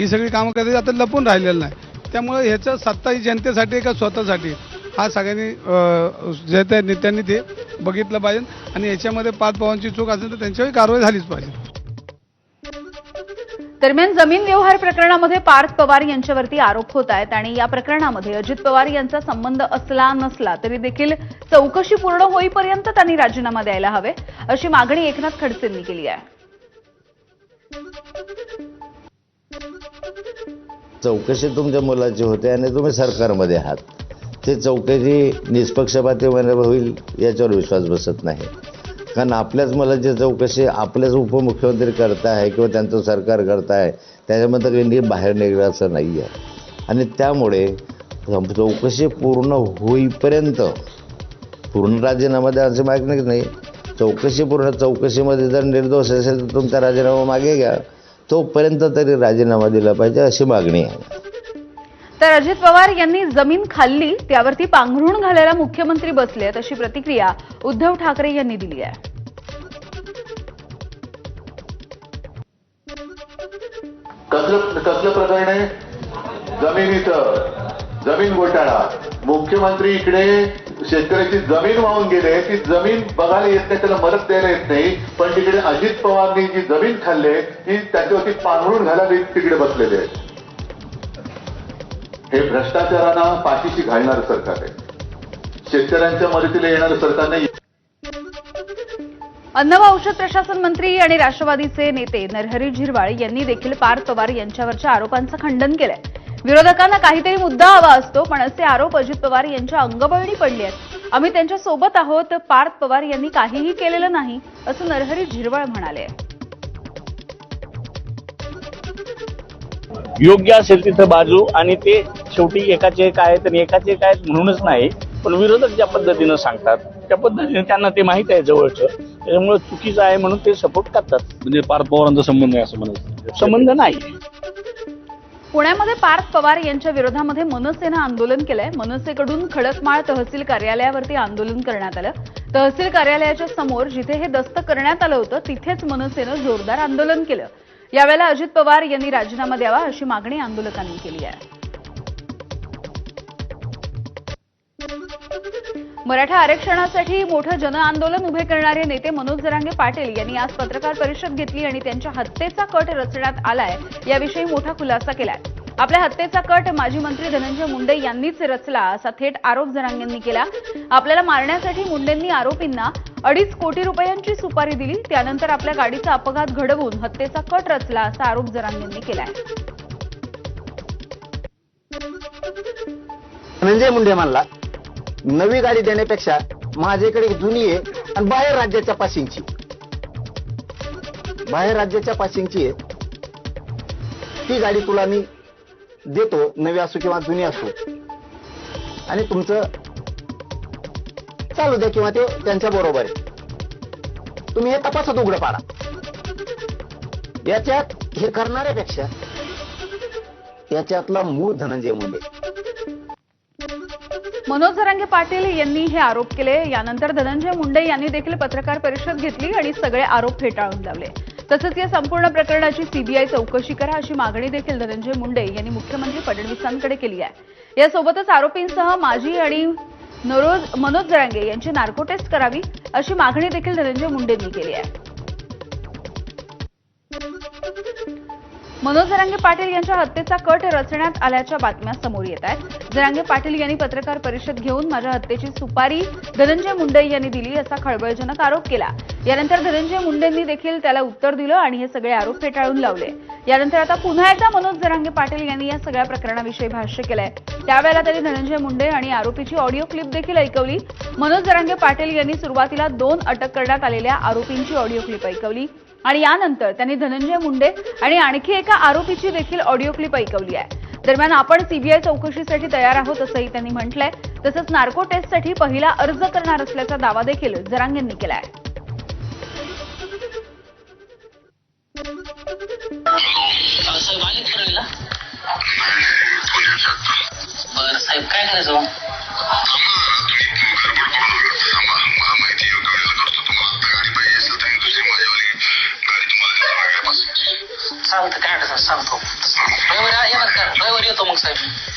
ही सगळी कामं कधी आता लपून राहिलेलं नाही. त्यामुळे ह्याचं सत्ता ही जनतेसाठी का स्वतःसाठी हा सगळ्यांनी जे त्या नेत्यांनी ते बघितलं पाहिजे आणि याच्यामध्ये पाच पवारांची चूक असेल तर त्यांच्यावर कारवाई झालीच पाहिजे. दरम्यान जमीन व्यवहार प्रकरणामध्ये पार्थ पवार यांच्यावरती आरोप होत आहेत आणि या प्रकरणामध्ये अजित पवार यांचा संबंध असला नसला तरी देखील चौकशी पूर्ण होईपर्यंत त्यांनी राजीनामा द्यायला हवे अशी मागणी एकनाथ खडसेंनी केली आहे. चौकशी तुमच्या मुलाची होते आणि तुम्ही सरकारमध्ये आहात. ते चौकशी निष्पक्षपातीपणे होईल याच्यावर विश्वास बसत नाही. कारण आपल्याच मुलाची चौकशी आपलेच उपमुख्यमंत्री करताय किंवा त्यांचं सरकार करताय त्याच्यामध्ये काही बाहेर निघलं असं नाही आहे. आणि त्यामुळे चौकशी पूर्ण होईपर्यंत पूर्ण राजीनामा द्यायची मागणी नाही. चौकशीमध्ये जर निर्दोष असेल तर तुमचा राजीनामा मागे घ्या. तोपर्यंत तरी राजीनामा दिला पाहिजे अशी मागणी आहे. तर अजित पवार यांनी जमीन खाल्ली त्यावरती पांघरुण घालायला मुख्यमंत्री बसलेत अशी प्रतिक्रिया उद्धव ठाकरे यांनी दिली आहे. कसलं प्रकरण आहे? जमीन घोटाळा. मुख्यमंत्री इकडे शेतकऱ्याची जमीन वाहून गेले, ती जमीन बघायला येत नाही, त्याला मदत द्यायला येत नाही, पण तिकडे अजित पवारनी जी जमीन खाल्ले ती त्याच्यावरती पांघरुण घालायला तिकडे बसलेले आहेत. हे भ्रष्टाचारांना पाठीशी घालणारं सरकार आहे. शेतकऱ्यांच्या मदतीला येणारं सरकार नाही. अन्न व औषध प्रशासन मंत्री आणि राष्ट्रवादीचे नेते नरहरी झिरवाळ यांनी देखील पार्थ पवार यांच्यावरच्या आरोपांचं खंडन केलंय. विरोधकांना काहीतरी मुद्दा हवा असतो पण असे आरोप अजित पवार यांच्या अंगबळणी पडले आहेत. आम्ही त्यांच्या सोबत आहोत. पार्थ पवार यांनी काहीही केलेलं नाही असं नरहरी झिरवाळ म्हणाले. योग्य असेल तिथं बाजू आणि ते शेवटी एकाचे एक आहेत आणि एकाचे एक आहेत म्हणूनच नाही, पण विरोधक ज्या पद्धतीनं सांगतात त्या पद्धतीने त्यांना ते माहित आहे जवळचं, त्याच्यामुळे चुकीचं आहे म्हणून ते सपोर्ट करतात. म्हणजे पार्थ पवारांचा संबंध आहे असं म्हणायचं? संबंध नाही. पुण्यामध्ये पार्थ पवार यांच्या विरोधामध्ये मनसेनं आंदोलन केलंय. मनसेकडून खडकमाळ तहसील कार्यालयावरती आंदोलन करण्यात आलं. तहसील कार्यालयाच्या समोर जिथे हे दस्त करण्यात आलं होतं तिथेच मनसेनं जोरदार आंदोलन केलं. यावेळेला अजित पवार यांनी राजीनामा द्यावा अशी मागणी आंदोलकांनी केली आहे. मराठा आरक्षणासाठी मोठं जनआंदोलन उभे करणारे नेते मनोज जरांगे पाटील यांनी आज पत्रकार परिषद घेतली आणि त्यांच्या हत्येचा कट रचण्यात आलाय याविषयी मोठा खुलासा केलाय. आपल्या हत्येचा कट माजी मंत्री धनंजय मुंडे यांनीच रचला असा थेट आरोप जरांगेंनी केला. आपल्याला मारण्यासाठी मुंडेंनी आरोपींना 2.5 कोटी रुपयांची सुपारी दिली. त्यानंतर आपल्या गाडीचा अपघात घडवून हत्येचा कट रचला असा आरोप जरांगेंनी केलाय. धनंजय मुंडे म्हणला नवी गाडी देण्यापेक्षा माझ्याकडे जुनी आहे आणि बाहेर राज्याच्या पासिंगची आहे, ती गाडी तुला मी देतो, नवी असो किंवा जुनी असो, आणि तुमचं चालू द्या किंवा ते त्यांच्या बरोबर आहे. तुम्ही हे तपासात उघडं पाडा. याच्यात हे करणाऱ्यापेक्षा याच्यातला मूळ धनंजय मुंडे. मनोज जरांगे पाटील यांनी हे आरोप केले. यानंतर धनंजय मुंडे यांनी देखील पत्रकार परिषद घेतली आणि सगळे आरोप फेटाळून लावले. तसंच या संपूर्ण प्रकरणाची सीबीआय चौकशी करा अशी मागणी देखील धनंजय मुंडे यांनी मुख्यमंत्री फडणवीसांकडे केली आहे. यासोबतच आरोपींसह माजी आणि मनोज जरांगे यांची नार्को टेस्ट करावी अशी मागणी देखील धनंजय मुंडेंनी केली आहे. मनोज जरांगे पाटील यांच्या हत्येचा कट रचण्यात आल्याच्या बातम्या समोर येत आहेत. जरांगे पाटील यांनी पत्रकार परिषद घेऊन माझ्या हत्येची सुपारी धनंजय मुंडे यांनी दिली असा खळबळजनक आरोप केला. यानंतर धनंजय मुंडेंनी देखील त्याला उत्तर दिलं आणि हे सगळे आरोप फेटाळून लावले. यानंतर आता पुन्हा एकदा मनोज जरांगे पाटील यांनी या सगळ्या प्रकरणाविषयी भाष्य केलंय. त्यावेळेला त्यांनी धनंजय मुंडे आणि आरोपीची ऑडिओ क्लिप देखील ऐकवली. मनोज जरांगे पाटील यांनी सुरुवातीला 2 अटक करण्यात आलेल्या आरोपींची ऑडिओ क्लिप ऐकवली आणि यानंतर त्यांनी धनंजय मुंडे आणि आणखी एका आरोपीची देखील ऑडिओ क्लिप ऐकवली आहे. दरम्यान आपण सीबीआय चौकशीसाठी तयार आहोत असंही त्यांनी म्हटलंय. तसंच नार्को टेस्टसाठी पहिला अर्ज करणार असल्याचा दावा देखील जरांगेंनी केलाय. साहेब काय करायचं? सांगतो काय सांगतो. रविवारी येतो मग साहेब.